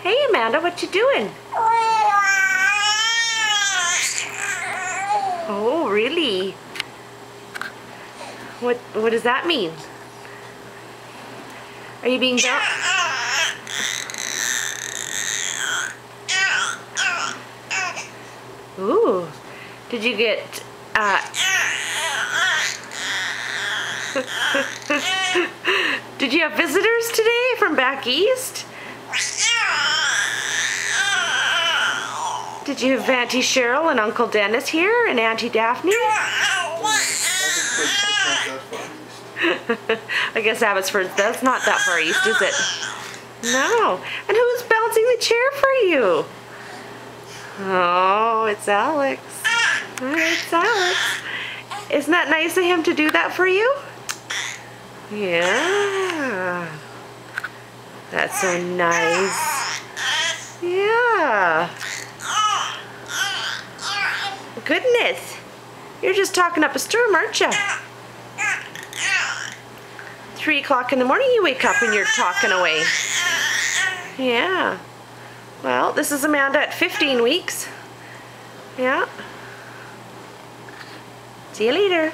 Hey Amanda, what you doing? Oh, really? What does that mean? Are you being dumb? Ooh. Did you get Did you have visitors today from back east? Did you have Auntie Cheryl and Uncle Dennis here and Auntie Daphne? I guess Abbotsford, that's not that far east, is it? No. And who's bouncing the chair for you? Oh, it's Alex. It's Alex. Isn't that nice of him to do that for you? Yeah. That's so nice. Yeah. Goodness. You're just talking up a storm, aren't you? 3 o'clock in the morning you wake up and you're talking away. Yeah. Well, this is Amanda at 15 weeks. Yeah. See you later.